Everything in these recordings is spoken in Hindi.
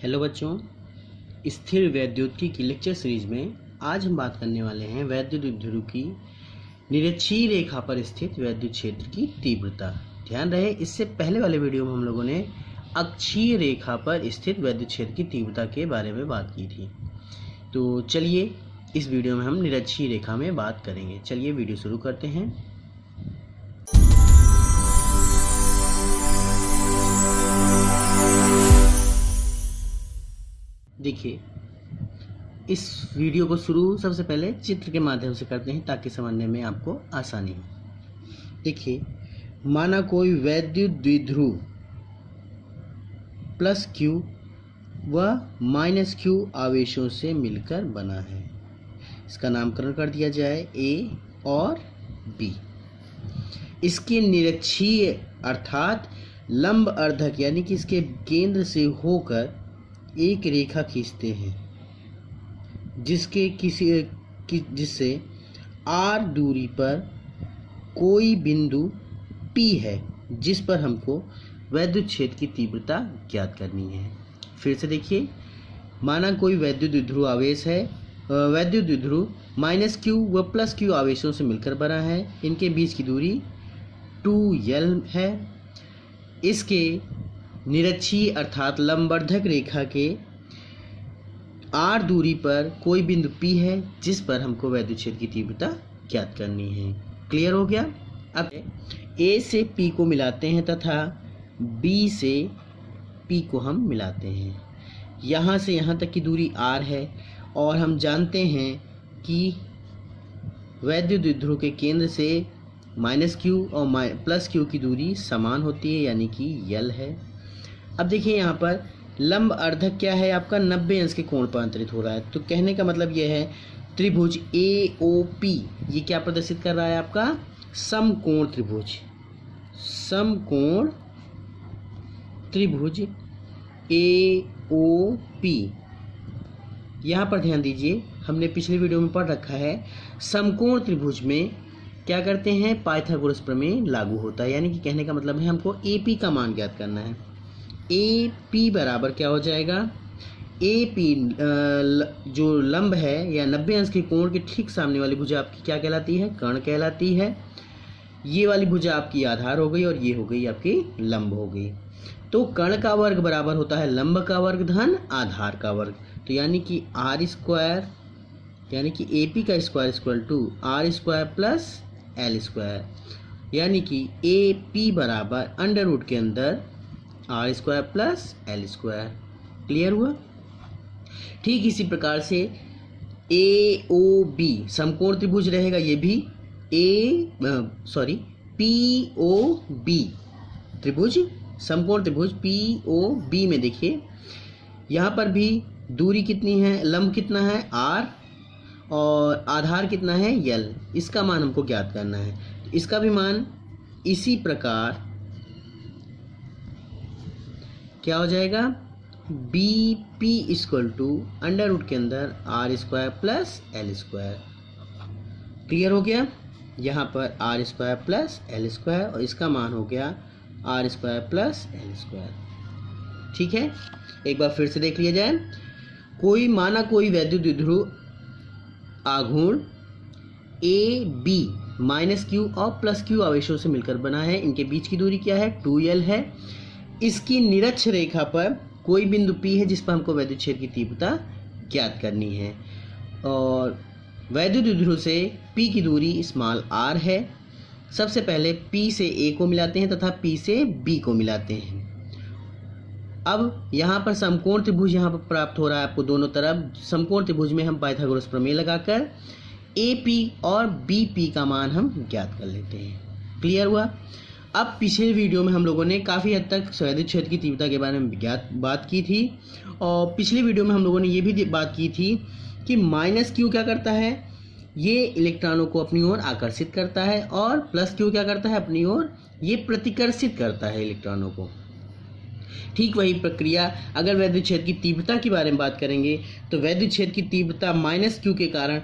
हेलो बच्चों, स्थिर वैद्युतिकी की लेक्चर सीरीज में आज हम बात करने वाले हैं वैद्युत विद्युत की निरक्षीय रेखा पर स्थित वैद्युत क्षेत्र की तीव्रता। ध्यान रहे, इससे पहले वाले वीडियो में हम लोगों ने अक्षीय रेखा पर स्थित वैद्युत क्षेत्र की तीव्रता के बारे में बात की थी। तो चलिए इस वीडियो में हम निरक्षीय रेखा में बात करेंगे। चलिए वीडियो शुरू करते हैं। देखिए, इस वीडियो को शुरू सबसे पहले चित्र के माध्यम से करते हैं ताकि समझने में आपको आसानी हो। देखिए, माना कोई वैद्युत द्विध्रुव प्लस Q व माइनस Q आवेशों से मिलकर बना है। इसका नामकरण कर दिया जाए A और B। इसके निरक्षीय अर्थात लंब अर्धक यानी कि इसके केंद्र से होकर एक रेखा खींचते हैं जिससे R दूरी पर कोई बिंदु P है जिस पर हमको वैद्युत क्षेत्र की तीव्रता ज्ञात करनी है। फिर से देखिए, माना कोई वैद्युत द्विध्रुव आवेश है, वैद्युत द्विध्रुव माइनस Q व प्लस Q आवेशों से मिलकर बना है। इनके बीच की दूरी 2L है। इसके निरक्षीय अर्थात लंबवर्धक रेखा के R दूरी पर कोई बिंदु P है जिस पर हमको वैद्युत क्षेत्र की तीव्रता ज्ञात करनी है। क्लियर हो गया? अब A से P को मिलाते हैं तथा B से P को हम मिलाते हैं। यहाँ से यहाँ तक की दूरी R है और हम जानते हैं कि वैद्युत द्विध्रुव के केंद्र से माइनस Q और प्लस Q की दूरी समान होती है यानी कि L है। अब देखिए, यहाँ पर लंब अर्धक क्या है आपका 90 अंश के कोण पर अंतरित हो रहा है। तो कहने का मतलब यह है त्रिभुज AOP ये क्या प्रदर्शित कर रहा है आपका समकोण त्रिभुज। समकोण त्रिभुज AOP। यहाँ पर ध्यान दीजिए, हमने पिछले वीडियो में पढ़ रखा है समकोण त्रिभुज में क्या करते हैं, पाइथागोरस प्रमेय लागू होता है। यानी कि कहने का मतलब है हमको AP का मान ज्ञात करना है। AP बराबर क्या हो जाएगा, AP जो लंब है या 90 अंश के कोण के ठीक सामने वाली भुजा आपकी क्या कहलाती है, कर्ण कहलाती है। ये वाली भुजा आपकी आधार हो गई और ये हो गई आपकी लंब हो गई। तो कर्ण का वर्ग बराबर होता है लंब का वर्ग धन आधार का वर्ग। तो यानी कि R स्क्वायर यानी कि AP का square equal to R square plus L square, यानी कि AP बराबर अंडर रूट के अंदर R square plus L square. Clear हुआ? ठीक इसी प्रकार से AOB समकोण त्रिभुज रहेगा, ये भी POB त्रिभुज समकोण त्रिभुज POB में देखिए, यहाँ पर भी दूरी कितनी है, लंब कितना है R और आधार कितना है L। इसका मान हमको ज्ञात करना है। इसका भी मान इसी प्रकार क्या हो जाएगा, BP equal to under root के अंदर R square plus L square. Clear हो गया? यहाँ पर R square plus L square और इसका मान हो गया R square plus L square. ठीक है, एक बार फिर से देख लिया जाए। कोई वैद्युत द्विध्रुव आघूर्ण AB माइनस Q और प्लस Q आवेशों से मिलकर बना है। इनके बीच की दूरी क्या है, 2L है। इसकी निरक्ष रेखा पर कोई बिंदु P है जिस पर हमको वैद्युत क्षेत्र की तीव्रता ज्ञात करनी है। और वैद्युत द्विध्रुव से P की दूरी स्मॉल r है। सबसे पहले P से A को मिलाते हैं तथा P से B को मिलाते हैं। अब यहाँ पर समकोण त्रिभुज यहाँ पर प्राप्त हो रहा है आपको दोनों तरफ। समकोण त्रिभुज में हम पाइथागोरस प्रमेय लगाकर AP और BP का मान हम ज्ञात कर लेते हैं। क्लियर हुआ? अब पिछले वीडियो में हम लोगों ने काफ़ी हद तक वैद्युत क्षेत्र की तीव्रता के बारे में बात की थी और पिछले वीडियो में हम लोगों ने ये भी बात की थी कि माइनस Q क्या करता है, ये इलेक्ट्रॉनों को अपनी ओर आकर्षित करता है और प्लस Q क्या करता है, अपनी ओर ये प्रतिकर्षित करता है इलेक्ट्रॉनों को। ठीक वही प्रक्रिया अगर वैद्युत क्षेत्र की तीव्रता के बारे में बात करेंगे तो वैद्युत क्षेत्र की तीव्रता माइनस Q के कारण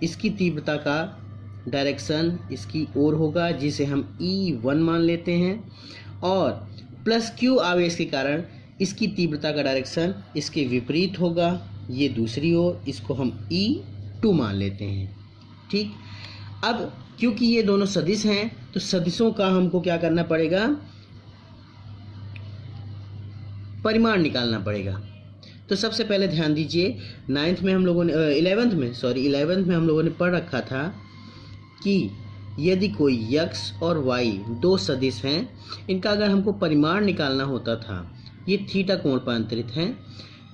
इसकी तीव्रता का डायरेक्शन इसकी ओर होगा जिसे हम E1 मान लेते हैं और प्लस Q आवेश के कारण इसकी तीव्रता का डायरेक्शन इसके विपरीत होगा, ये दूसरी ओर, इसको हम E2 मान लेते हैं। ठीक, अब क्योंकि ये दोनों सदिश हैं तो सदिशों का हमको क्या करना पड़ेगा, परिमाण निकालना पड़ेगा। तो सबसे पहले ध्यान दीजिए, 11th में हम लोगों ने 11th में हम लोगों ने पढ़ रखा था कि यदि कोई x और y दो सदिश हैं, इनका अगर हमको परिमाण निकालना होता था, ये थीटा कोण पर अंतरित हैं,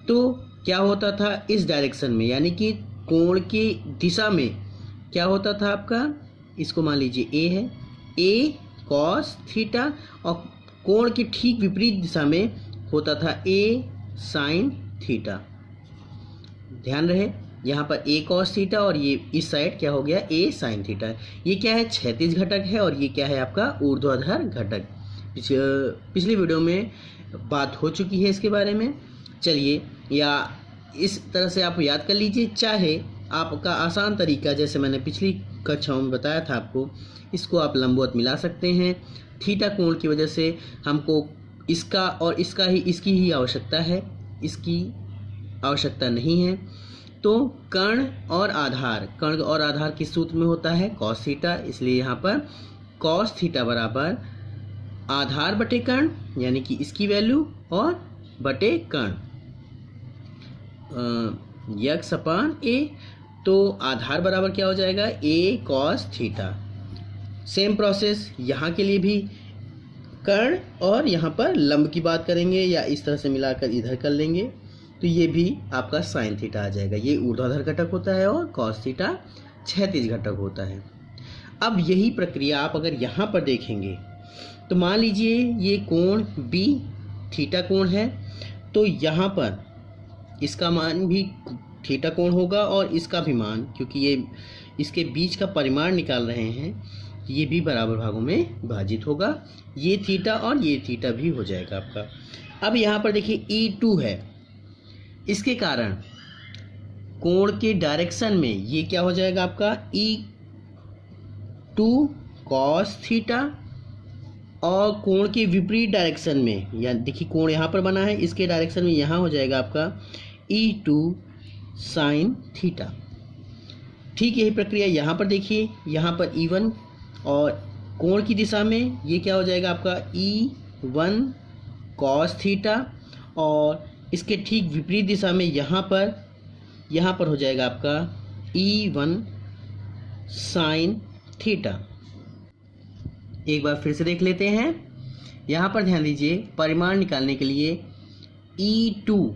तो क्या होता था इस डायरेक्शन में, यानी कि कोण की दिशा में क्या होता था आपका, इसको मान लीजिए a है, a cos थीटा, और कोण की ठीक विपरीत दिशा में होता था a sin थीटा। ध्यान रहे यहाँ पर a cos थीटा और ये इस साइड क्या हो गया a sin थीटा। ये क्या है, क्षैतिज घटक है और ये क्या है आपका ऊर्ध्वाधर घटक। पिछली वीडियो में बात हो चुकी है इसके बारे में। चलिए, या इस तरह से आप याद कर लीजिए, चाहे आपका आसान तरीका जैसे मैंने पिछली कक्षाओं में बताया था आपको, इसको आप लंबवत मिला सकते हैं। थीटा कोण की वजह से हमको इसका और इसकी ही आवश्यकता है, इसकी आवश्यकता नहीं है। तो कर्ण और आधार किस सूत्र में होता है, कॉस थीटा, इसलिए यहाँ पर कॉस थीटा बराबर आधार बटे कर्ण, यानी कि इसकी वैल्यू, और बटे कर्ण x अपान a। तो आधार बराबर क्या हो जाएगा, a cos थीटा। सेम प्रोसेस यहाँ के लिए भी, कर्ण और यहाँ पर लंब की बात करेंगे या इस तरह से मिलाकर इधर कर लेंगे, तो ये भी आपका साइन थीटा आ जाएगा। ये ऊर्ध्वाधर घटक होता है और कॉस थीटा क्षैतिज घटक होता है। अब यही प्रक्रिया आप अगर यहाँ पर देखेंगे तो मान लीजिए ये कोण B थीटा कोण है, तो यहाँ पर इसका मान भी थीटा कोण होगा और इसका भी मान, क्योंकि ये इसके बीच का परिमाण निकाल रहे हैं, ये भी बराबर भागों में विभाजित होगा। ये थीटा और ये थीटा भी हो जाएगा आपका। अब यहाँ पर देखिए E2 है, इसके कारण कोण के डायरेक्शन में ये क्या हो जाएगा आपका E2 cos थीटा, और कोण के विपरीत डायरेक्शन में, या देखिए कोण यहाँ पर बना है, इसके डायरेक्शन में यहाँ हो जाएगा आपका E2 sin थीटा। ठीक यही प्रक्रिया यहाँ पर देखिए, यहाँ पर E1 और कोण की दिशा में ये क्या हो जाएगा आपका E1 cos थीटा, और इसके ठीक विपरीत दिशा में यहाँ पर हो जाएगा आपका E1 sin थीटा। एक बार फिर से देख लेते हैं। यहाँ पर ध्यान दीजिए, परिमाण निकालने के लिए E2,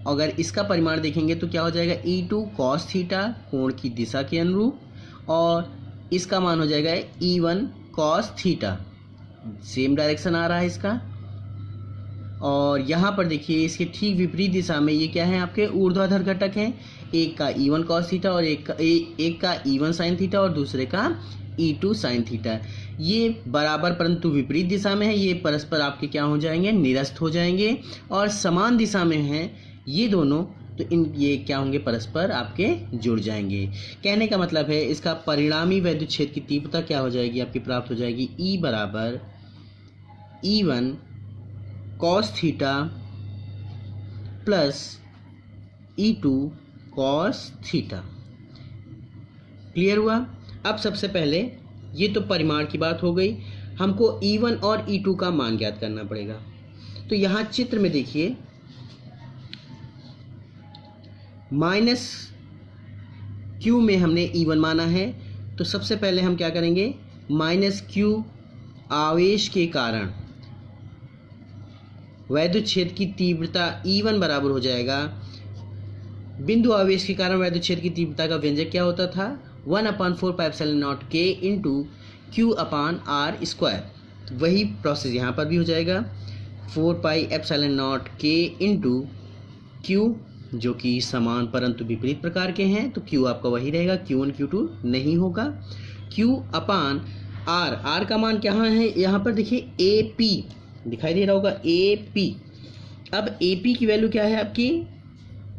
अगर इसका परिमाण देखेंगे तो क्या हो जाएगा E2 cos थीटा कोण की दिशा के अनुरूप, और इसका मान हो जाएगा E1 cos थीटा, सेम डायरेक्शन आ रहा है इसका। और यहाँ पर देखिए इसके ठीक विपरीत दिशा में ये क्या है, आपके ऊर्ध्वाधर घटक हैं, एक का E1 cos थीटा और एक का E1 sin थीटा और दूसरे का E2 sin थीटा। ये बराबर परंतु विपरीत दिशा में है, ये परस्पर आपके क्या हो जाएंगे, निरस्त हो जाएंगे, और समान दिशा में हैं ये दोनों, तो ये क्या होंगे, परस्पर आपके जुड़ जाएंगे। कहने का मतलब है इसका परिणामी वैद्युत क्षेत्र की तीव्रता क्या हो जाएगी, आपकी प्राप्त हो जाएगी E बराबर E1 cos theta plus E2 cos theta. Clear हुआ। अब सबसे पहले ये तो परिमाण की बात हो गई, हमको E1 और E2 का मान ज्ञात करना पड़ेगा। तो यहाँ चित्र में देखिए, माइनस Q में हमने E1 माना है, तो सबसे पहले हम क्या करेंगे, माइनस Q आवेश के कारण वैद्युत क्षेत्र की तीव्रता E1 बराबर हो जाएगा, बिंदु आवेश के कारण वैद्युत क्षेत्र की तीव्रता का व्यंजक क्या होता था, 1/4πε0 K इंटू Q/r²। वही प्रोसेस यहाँ पर भी हो जाएगा, 4πε0 K इंटू Q, जो कि समान परंतु विपरीत प्रकार के हैं, तो Q आपका वही रहेगा, Q1 Q2 नहीं होगा, Q/r। R का मान क्या है, यहाँ पर देखिए AP दिखाई दे रहा होगा, AP। अब AP की वैल्यू क्या है आपकी,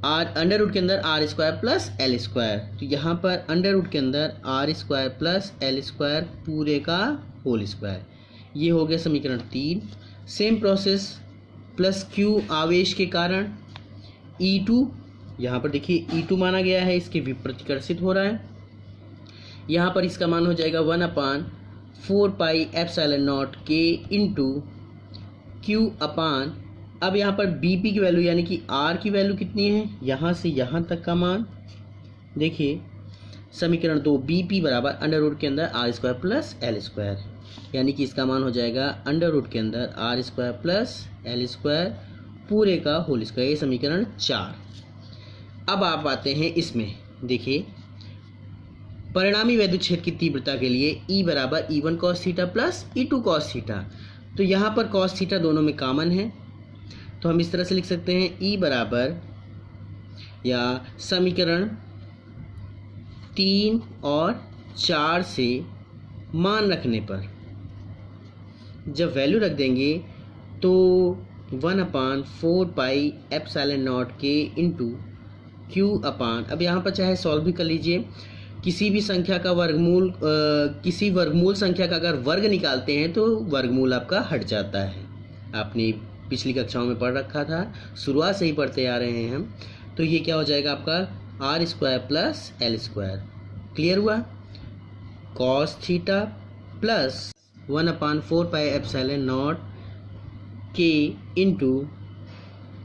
अंडर रूट के अंदर r² प्लस l², तो यहाँ पर अंडर रूट के अंदर r² प्लस l² पूरे का होल स्क्वायर। ये हो गया समीकरण 3। सेम प्रोसेस प्लस क्यू आवेश के कारण E2, यहाँ पर देखिए E2 माना गया है, इसके विप्रतिकर्षित हो रहा है। यहाँ पर इसका मान हो जाएगा 1/4πε0 k इंटू क्यू अपान, अब यहाँ पर Bp की वैल्यू यानी कि R की वैल्यू कितनी है, यहाँ से यहाँ तक का मान देखिए समीकरण 2 Bp बराबर अंडर रूट के अंदर R square plus L square, यानी कि इसका मान हो जाएगा अंडर रूट के अंदर R square plus L square पूरे का होल स्क्वायर, ये समीकरण 4। अब आप आते हैं इसमें, देखिए परिणामी वैद्युत क्षेत्र की तीव्रता के लिए E बराबर E1 cos theta plus E2 cos theta, तो यहाँ पर cos थीटा दोनों में कॉमन है, तो हम इस तरह से लिख सकते हैं E बराबर, या समीकरण 3 और 4 से मान रखने पर जब वैल्यू रख देंगे तो 1/4πε0 k इंटू क्यू अपान, अब यहाँ पर चाहे सॉल्व भी कर लीजिए, किसी भी संख्या का वर्गमूल किसी वर्गमूल संख्या का अगर वर्ग निकालते हैं तो वर्गमूल आपका हट जाता है, आपने पिछली कक्षाओं में पढ़ रखा था, शुरुआत से ही पढ़ते आ रहे हैं हम। तो ये क्या हो जाएगा आपका R square plus L square, clear हुआ, cos theta plus 1/4πε0 k into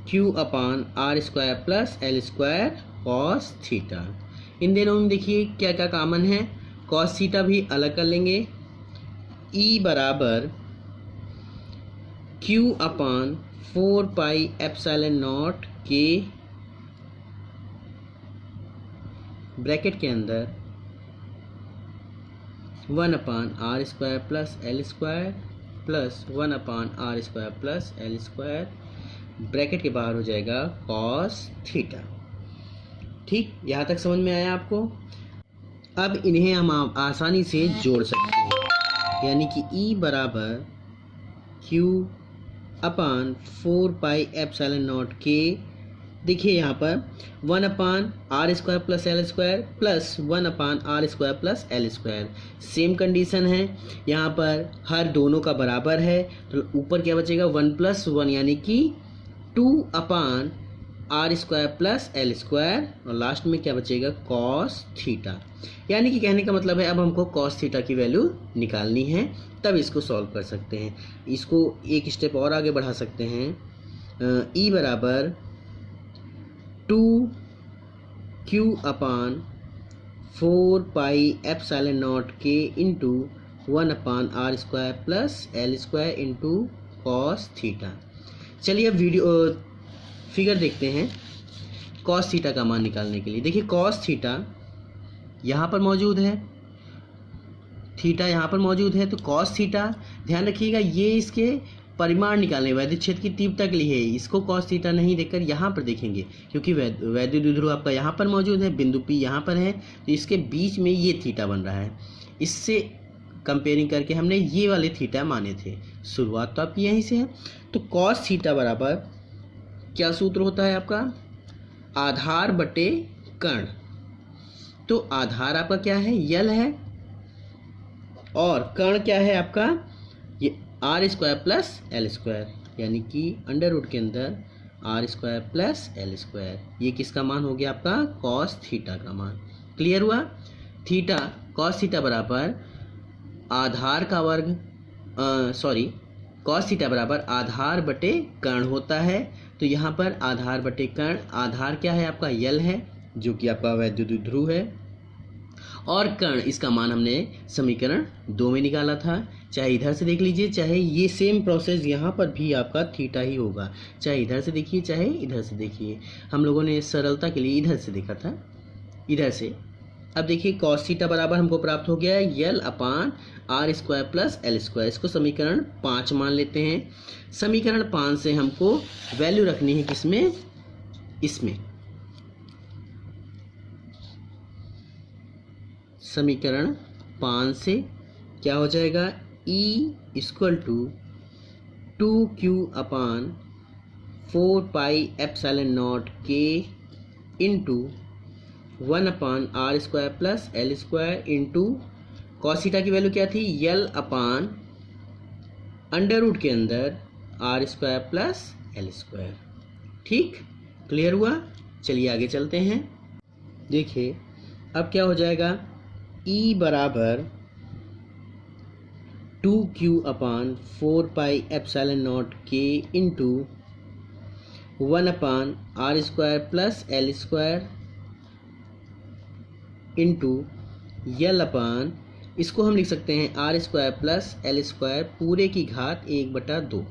Q upon R square plus L square cos theta. इन दोनों में देखिए क्या क्या कॉमन है, कॉस थीटा भी अलग कर लेंगे, E बराबर क्यू अपान 4πε0 k ब्रैकेट के अंदर 1/R square plus L square plus 1/R square plus L square, bracket के बाहर हो जाएगा कॉस थीटा। ठीक, यहाँ तक समझ में आया आपको। अब इन्हें हम आसानी से जोड़ सकते हैं, यानी कि E बराबर Q अपान 4πε0 k, देखिए यहाँ पर 1/R square plus L square plus 1/R square plus L square, same condition है, यहाँ पर हर दोनों का बराबर है, तो ऊपर क्या बचेगा 1 + 1 यानी कि 2/R square plus L square, और लास्ट में क्या बचेगा कॉस थीटा, यानी कि कहने का मतलब है अब हमको कॉस थीटा की वैल्यू निकालनी है, तब इसको सॉल्व कर सकते हैं। इसको एक स्टेप और आगे बढ़ा सकते हैं, E बराबर 2Q upon 4πε0 k into 1/R square plus L square into cos theta. चलिए अब फिगर देखते हैं कॉस थीटा का मान निकालने के लिए। देखिए कॉस थीटा यहाँ पर मौजूद है, थीटा यहाँ पर मौजूद है, तो कॉस थीटा ध्यान रखिएगा ये इसके परिमाण निकालने वैद्युत क्षेत्र की तीव्रता के लिए है, इसको कॉस थीटा नहीं देखकर यहाँ पर देखेंगे, क्योंकि वैद्युत द्विध्रुव आपका यहाँ पर मौजूद है, बिंदु P यहाँ पर है, तो इसके बीच में ये थीटा बन रहा है, इससे कंपेयरिंग करके हमने ये वाले थीटा माने थे, शुरुआत तो आपकी यहीं से है। तो कॉस थीटा बराबर क्या सूत्र होता है आपका, आधार बटे कर्ण, तो आधार आपका क्या है यल है, और कर्ण क्या है आपका ये R square plus L square, यानी कि अंडर रूट के अंदर R square plus L square, ये किसका मान हो गया आपका कॉस थीटा का मान, क्लियर हुआ। थीटा कॉस थीटा बराबर आधार का वर्ग कॉस थीटा बराबर आधार बटे कर्ण होता है, तो यहाँ पर आधार बटे कर्ण, आधार क्या है आपका यल है जो कि आपका वैद्युत द्विध्रुव है, और कर्ण इसका मान हमने समीकरण 2 में निकाला था, चाहे इधर से देख लीजिए, चाहे ये सेम प्रोसेस यहाँ पर भी आपका थीटा ही होगा, चाहे इधर से देखिए चाहे इधर से देखिए, हम लोगों ने सरलता के लिए इधर से देखा था, इधर से। अब देखिए कॉस थीटा बराबर हमको प्राप्त हो गया है यल अपान R square plus L square, इसको समीकरण 5 मान लेते हैं। समीकरण 5 से हमको वैल्यू रखनी है किसमें, इसमें, समीकरण 5 से क्या हो जाएगा E equal to 2Q upon 4πε0 k into 1/R square plus L square into cos theta की वैल्यू क्या थी यल अपान अंडर रूट के अंदर R square plus L square. ठीक, क्लियर हुआ? चलिए आगे चलते हैं। देखिए अब क्या हो जाएगा, ई बराबर 2q/4πε0 k into 1/r² plus L square into L upon, इसको हम लिख सकते हैं r² प्लस एल स्क्वायर पूरे की घात 1/2।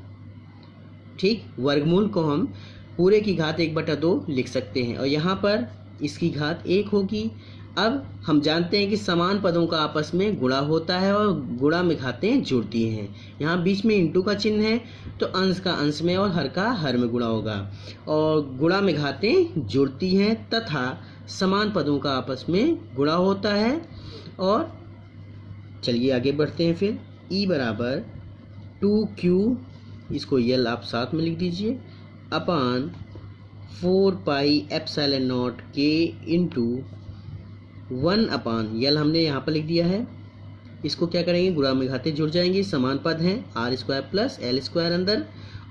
ठीक, वर्गमूल को हम पूरे की घात 1/2 लिख सकते हैं और यहाँ पर इसकी घात 1 होगी। अब हम जानते हैं कि समान पदों का आपस में गुणा होता है और गुणा में घातें जुड़ती हैं। यहाँ बीच में इंटू का चिन्ह है तो अंश का अंश में और हर का हर में गुणा होगा और गुणा में घातें जुड़ती हैं तथा समान पदों का आपस में गुणा होता है। और चलिए आगे बढ़ते हैं फिर। ई बराबर 2q, इसको यल आप साथ में लिख दीजिए, अपान 4πε0 k इंटू 1/, यल हमने यहाँ पर लिख दिया है, इसको क्या करेंगे, गुणा में घातें जुड़ जाएंगी, समान पद हैं, r² प्लस एल स्क्वायर अंदर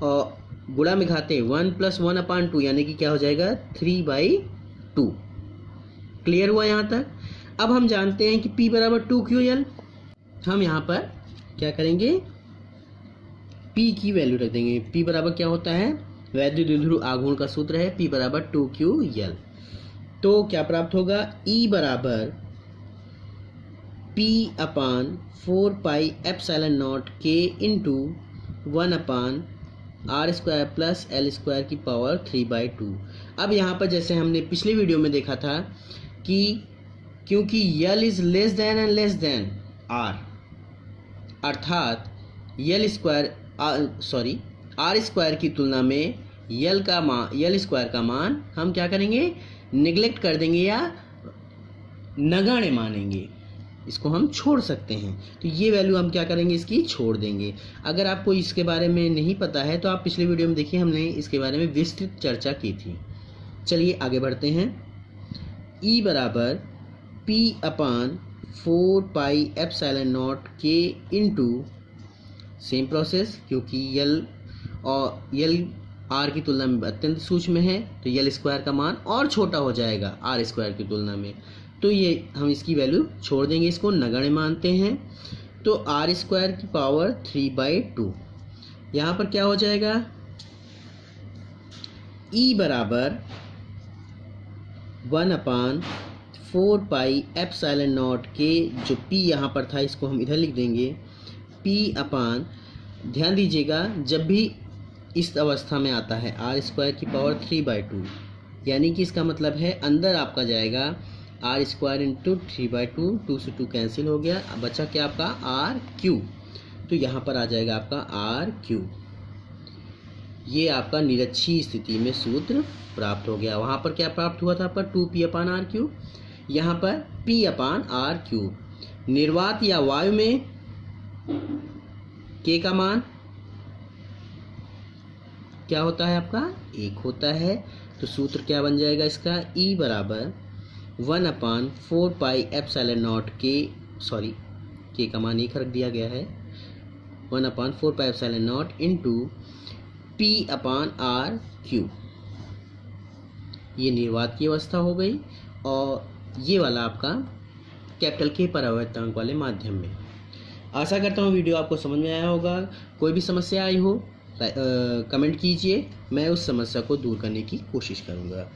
और गुणा में घातें 1 + 1/2 यानी कि क्या हो जाएगा 3/2। क्लियर हुआ यहाँ तक? अब हम जानते हैं कि p बराबर 2ql, हम यहाँ पर क्या करेंगे, p की वैल्यू रख देंगे। p बराबर क्या होता है, वैद्युत द्विध्रुव आघूर्ण का सूत्र है p बराबर 2ql। तो क्या प्राप्त होगा, E बराबर p/4πε0 k into 1/r² plus L square की पावर 3/2। अब यहाँ पर जैसे हमने पिछले वीडियो में देखा था कि क्योंकि L is less than and less than r, अर्थात r² की तुलना में यल स्क्वायर का मान हम क्या करेंगे, निगलेक्ट कर देंगे या नगण्य मानेंगे, इसको हम छोड़ सकते हैं। तो ये वैल्यू हम क्या करेंगे, इसकी छोड़ देंगे। अगर आपको इसके बारे में नहीं पता है तो आप पिछले वीडियो में देखिए, हमने इसके बारे में विस्तृत चर्चा की थी। चलिए आगे बढ़ते हैं। ई बराबर p/4πε0 k into, same process, क्योंकि यल r की तुलना में अत्यंत सूक्ष्म है तो यल स्क्वायर का मान और छोटा हो जाएगा r² की तुलना में, तो ये हम इसकी वैल्यू छोड़ देंगे, इसको नगण्य मानते हैं। तो r² की पावर 3/2, यहाँ पर क्या हो जाएगा, E बराबर 1/4πε0 k, जो p यहाँ पर था इसको हम इधर लिख देंगे, p/, ध्यान दीजिएगा जब भी इस अवस्था में आता है r² की पावर 3/2, यानी कि इसका मतलब है अंदर आपका जाएगा r² इंटू 3/2, 2 से 2 कैंसिल हो गया, बचा क्या आपका r3, तो यहाँ पर आ जाएगा आपका r3। ये आपका निरक्षीय स्थिति में सूत्र प्राप्त हो गया। वहाँ पर क्या प्राप्त हुआ था आपका 2p/r3, यहाँ पर p/r3। निर्वात या वायु में k का मान क्या होता है आपका 1 होता है, तो सूत्र क्या बन जाएगा इसका, E बराबर 1/4πε0 k, सॉरी k का मान 1 रख दिया गया है, 1/4πε0 इंटू p/r3। ये निर्वात की अवस्था हो गई और ये वाला आपका कैपिटल K परावर्तनांक वाले माध्यम में। आशा करता हूँ वीडियो आपको समझ में आया होगा। कोई भी समस्या आई हो कमेंट कीजिए, मैं उस समस्या को दूर करने की कोशिश करूँगा।